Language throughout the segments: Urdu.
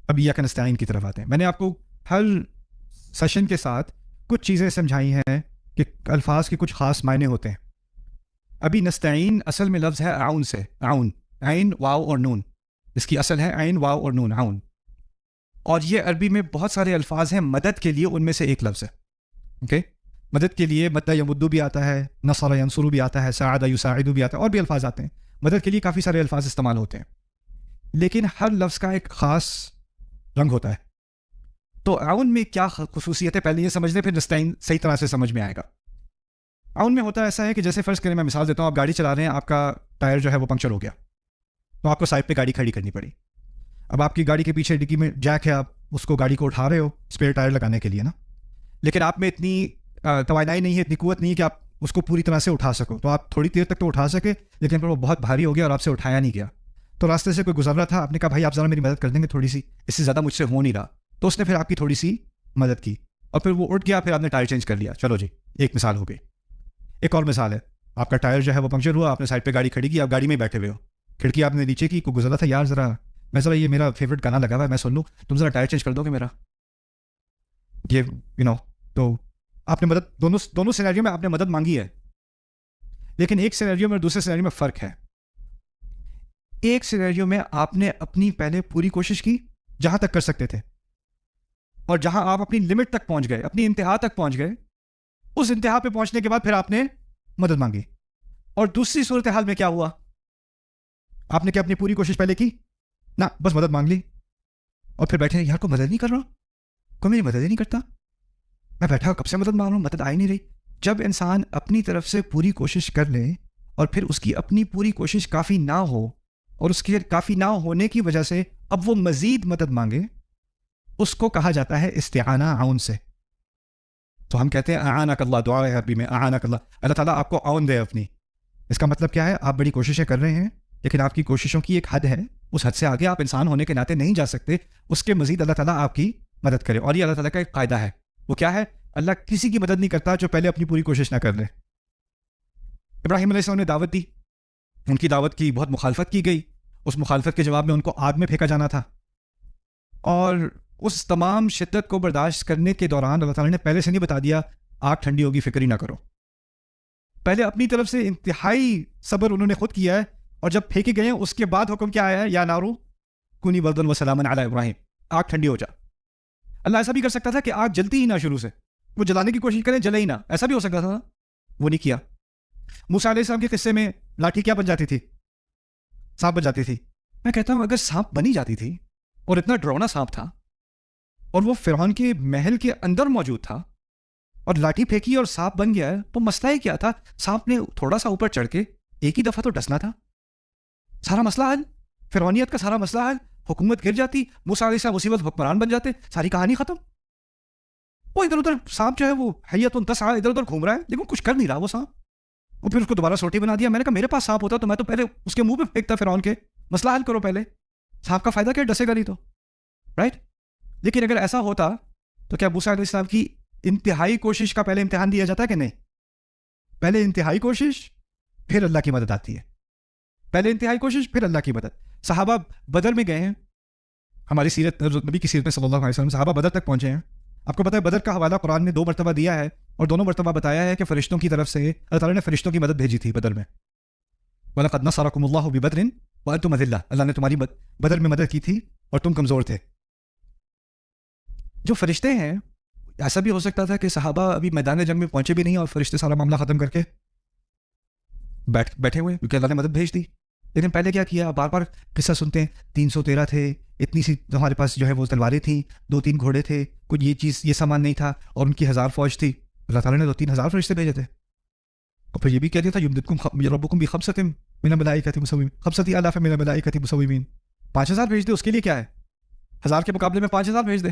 اب ایاک نستعین کی طرف آتے ہیں. میں نے آپ کو ہر سیشن کے ساتھ کچھ چیزیں سمجھائی ہیں کہ الفاظ کے کچھ خاص معنی ہوتے ہیں. ابھی نستعین اصل میں لفظ ہے اعون سے، اعون، عین واو اور نون، اس کی اصل ہے عین واو اور نون، اعون. اور یہ عربی میں بہت سارے الفاظ ہیں مدد کے لیے، ان میں سے ایک لفظ ہے. اوکے، مدد کے لیے مد یمدو بھی آتا ہے، نصر ینصر بھی آتا ہے، ساعد یساعد بھی آتا ہے، اور بھی الفاظ آتے ہیں. مدد کے لیے کافی سارے الفاظ استعمال ہوتے ہیں، لیکن ہر لفظ کا ایک خاص رنگ ہوتا ہے. تو اعون میں کیا خصوصیت ہے پہلے یہ سمجھ لیں، پھر نستعین صحیح طرح سے سمجھ میں آئے گا. اعون میں ہوتا ایسا ہے کہ جیسے فرض کریں، میں مثال دیتا ہوں، آپ گاڑی چلا رہے ہیں، آپ کا ٹائر جو ہے وہ پنکچر ہو گیا، تو آپ کو سائڈ پہ گاڑی کھڑی کرنی پڑی. اب آپ کی گاڑی کے پیچھے ڈگی میں جیک ہے، آپ اس کو گاڑی کو اٹھا رہے ہو اسپیئر ٹائر لگانے کے لیے نا، لیکن آپ میں اتنی توانائی نہیں ہے، اتنی قوت نہیں ہے کہ آپ اس کو پوری طرح سے اٹھا سکو. تو آپ تھوڑی دیر تک تو اٹھا سکے، لیکن پھر وہ بہت بھاری ہو گیا اور آپ سے اٹھایا نہیں گیا. تو راستے سے کوئی گزر رہا تھا، آپ نے کہا بھائی آپ ذرا میری مدد کر دیں گے تھوڑی سی، اس سے زیادہ مجھ سے ہو نہیں رہا. تو اس نے پھر آپ کی تھوڑی سی مدد کی اور پھر وہ اٹھ گیا، پھر آپ نے ٹائر چینج کر لیا. چلو جی، ایک مثال ہو گئی. ایک اور مثال ہے، آپ کا ٹائر جو ہے وہ پنکچر ہوا، آپ نے سائڈ پہ گاڑی کھڑی کی، آپ گاڑی میں بیٹھے ہوئے ہو، کھڑکی آپ نے نیچے کی، کوئی گزرا تھا، یار ذرا یہ میرا فیوریٹ گانا لگا ہوا ہے، میں سن لوں، تم ذرا ٹائر چینج کر دو گے میرا، یہ تو آپ نے مدد، دونوں سینیریو میں آپ نے مدد مانگی ہے. لیکن ایک سینیریو میں اور دوسرے سینیریو میں فرق ہے. ایک سینیریو میں آپ نے اپنی پہلے پوری کوشش کی جہاں تک کر سکتے تھے، اور جہاں آپ اپنی لمٹ تک پہنچ گئے، اپنی انتہا تک پہنچ گئے، اس انتہا پہ پہنچنے کے بعد پھر آپ نے مدد مانگی. اور دوسری صورتحال میں کیا ہوا؟ آپ نے کیا اپنی پوری کوشش پہلے کی؟ نہ، بس مدد مانگ لی اور پھر بیٹھے، یار کو مدد نہیں کر رہا، کوئی میری مدد ہی نہیں کرتا، میں بیٹھا کب سے مدد مانگ رہا ہوں، مدد آئی نہیں رہی. جب انسان اپنی طرف سے پوری کوشش کر لے اور پھر اس کی اپنی پوری کوشش کافی نہ ہو، اور اس کے کافی نہ ہونے کی وجہ سے اب وہ مزید مدد مانگے، اس کو کہا جاتا ہے استعانہ اعون سے. تو ہم کہتے ہیں اعانک اللہ، دعا ہے عربی میں اعانک اللہ، اللہ تعالیٰ آپ کو اعون دے اپنی. اس کا مطلب کیا ہے؟ آپ بڑی کوششیں کر رہے ہیں، لیکن آپ کی کوششوں کی ایک حد ہے، اس حد سے آگے آپ انسان ہونے کے ناطے نہیں جا سکتے، اس کے مزید اللہ تعالیٰ آپ کی مدد کرے. اور یہ اللہ تعالیٰ کا ایک قاعدہ ہے. وہ کیا ہے؟ اللہ کسی کی مدد نہیں کرتا جو پہلے اپنی پوری کوشش نہ کر لے. ابراہیم علیہ السلام نے دعوت دی، ان کی دعوت کی بہت مخالفت کی گئی، اس مخالفت کے جواب میں ان کو آگ میں پھینکا جانا تھا. اور اس تمام شدت کو برداشت کرنے کے دوران اللہ تعالیٰ نے پہلے سے نہیں بتا دیا آگ ٹھنڈی ہوگی، فکر ہی نہ کرو. پہلے اپنی طرف سے انتہائی صبر انہوں نے خود کیا ہے، اور جب پھینکے گئے ہیں اس کے بعد حکم کیا آیا ہے؟ یا نارو کونی بردن و سلاما علی ابراہیم، آگ ٹھنڈی ہو جا. اللہ ایسا بھی کر سکتا تھا کہ آگ جلتی ہی نہ، شروع سے وہ جلانے کی کوشش کریں، جلے ہی نہ، ایسا بھی ہو سکتا تھا، وہ نہیں کیا. موسیٰ علیہ السلام کے قصے میں لاٹھی کیا بن جاتی تھی؟ سانپ بن جاتی تھی. میں کہتا ہوں اگر سانپ بنی جاتی تھی، اور اتنا ڈراؤنا سانپ تھا، اور وہ فرعون کے محل کے اندر موجود تھا، اور لاٹھی پھینکی اور سانپ بن گیا ہے، تو مسئلہ ہی کیا تھا؟ سانپ نے تھوڑا سا اوپر چڑھ کے ایک ہی دفعہ تو ڈسنا تھا، سارا مسئلہ حل، فرعونیت کا سارا مسئلہ حل، حکومت گر جاتی، موسیٰ علیہ السلام اسی وقت حکمران بن جاتے، ساری کہانی ختم. وہ ادھر ادھر سانپ جو ہے وہ حیۃ تسعیٰ ادھر ادھر گھوم رہا ہے، لیکن کچھ کر نہیں رہا وہ سانپ. اور پھر اس کو دوبارہ سوٹی بنا دیا. میں نے کہا میرے پاس سانپ ہوتا تو میں تو پہلے اس کے منہ پہ پھینکتا فرعون کے، مسئلہ حل کرو پہلے، سانپ کا فائدہ کیا، ڈسے گا نہیں تو، رائٹ. لیکن اگر ایسا ہوتا تو کیا موسیٰ علیہ السلام کی انتہائی کوشش کا پہلے امتحان دیا جاتا کہ نہیں؟ پہلے انتہائی کوشش پھر اللہ کی مدد آتی ہے، پہلے انتہائی کوشش پھر اللہ کی مدد. صحابہ بدر میں گئے ہیں، ہماری سیرت نبی کی سیرت میں صلی اللہ علیہ وسلم صحابہ بدر تک پہنچے ہیں. آپ کو پتہ ہے بدر کا حوالہ قرآن نے 2 مرتبہ دیا ہے، اور دونوں مرتبہ بتایا ہے کہ فرشتوں کی طرف سے اللہ تعالیٰ نے فرشتوں کی مدد بھیجی تھی بدر میں. وَلَقَدْ نَصَرَكُمُ اللَّهُ بِبَدْرٍ وَأَنْتُمْ أَذِلَّةٌ، اللہ نے تمہاری بدر میں مدد کی تھی اور تم کمزور تھے. جو فرشتے ہیں، ایسا بھی ہو سکتا تھا کہ صحابہ ابھی میدان جنگ میں پہنچے بھی نہیں اور فرشتے سارا معاملہ ختم کر کے بیٹھے ہوئے، کیونکہ اللہ نے مدد بھیج دی. لیکن پہلے کیا کیا؟ بار بار قصہ سنتے ہیں، 313 تھے، اتنی سی ہمارے پاس جو ہے وہ تلواریں تھیں، 2-3 گھوڑے تھے، کچھ یہ سامان نہیں تھا، اور ان کی 1000 فوج تھی. اللہ تعالیٰ نے 2-3 ہزار فرشتے بھیجے تھے. اور پھر یہ بھی کہہ دیا تھا یمددکم ربکم بخمسۃ من الملائکۃ مسومین، 5,000 من الملائکۃ مسومین. 5000 بھیج دے، اس کے لیے کیا ہے؟ 1000 کے مقابلے میں 5000 بھیج دے.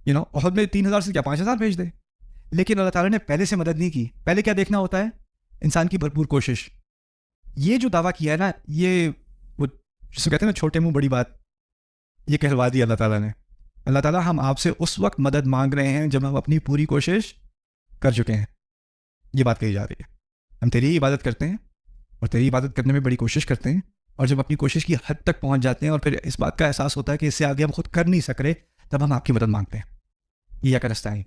احد میں 3000 سے کیا 5000 بھیج دے. لیکن اللہ تعالیٰ نے پہلے سے مدد نہیں کی. پہلے کیا دیکھنا ہوتا ہے؟ انسان کی بھرپور کوشش. یہ جو دعویٰ کیا ہے نا، یہ وہ جس کو کہتے ہیں نا چھوٹے منہ بڑی بات، یہ کہلوا دی اللہ تعالیٰ نے. اللہ تعالیٰ ہم آپ سے اس وقت مدد مانگ رہے ہیں جب ہم اپنی پوری کوشش کر چکے ہیں. یہ بات کہی جا رہی ہے. ہم تیری ہی عبادت کرتے ہیں اور تیری عبادت کرنے میں بڑی کوشش کرتے ہیں، اور جب اپنی کوشش کی حد تک پہنچ جاتے ہیں اور پھر اس بات کا احساس ہوتا ہے کہ اس سے آگے ہم خود کر نہیں سک رہے، تب ہم آپ کی مدد مانگتے ہیں. ایاک نستعین.